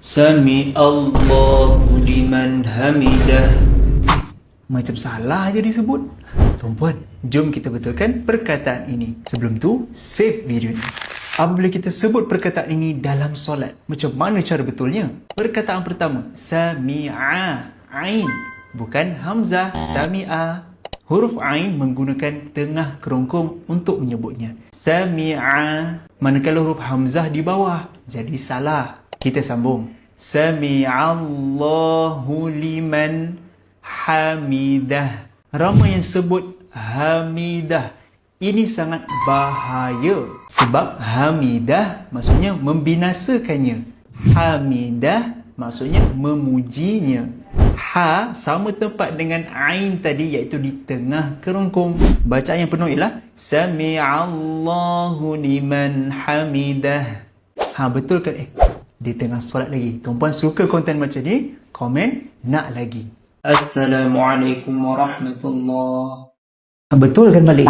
Sami Allahu liman hamidah. Macam salah je disebut. Tuan-puan, jom kita betulkan perkataan ini. Sebelum tu, save video ni. Apabila kita sebut perkataan ini dalam solat, macam mana cara betulnya? Perkataan pertama, Sami'a, Ain, bukan Hamzah. Sami'a, huruf Ain menggunakan tengah kerongkong untuk menyebutnya. Sami'a, manakala huruf Hamzah di bawah, jadi salah. Kita sambung. Sami'allahu liman hamidah. Ramai yang sebut hamidah. Ini sangat bahaya. Sebab hamidah maksudnya membinasakannya. Hamidah maksudnya memujinya. Ha sama tempat dengan Ain tadi, iaitu di tengah kerongkong. Bacaan yang penuh ialah Sami'allahu liman hamidah. Betul kan? Di tengah solat lagi. Tuan-puan suka konten macam ni? Komen nak lagi. Assalamualaikum warahmatullahi. Betul kan balik?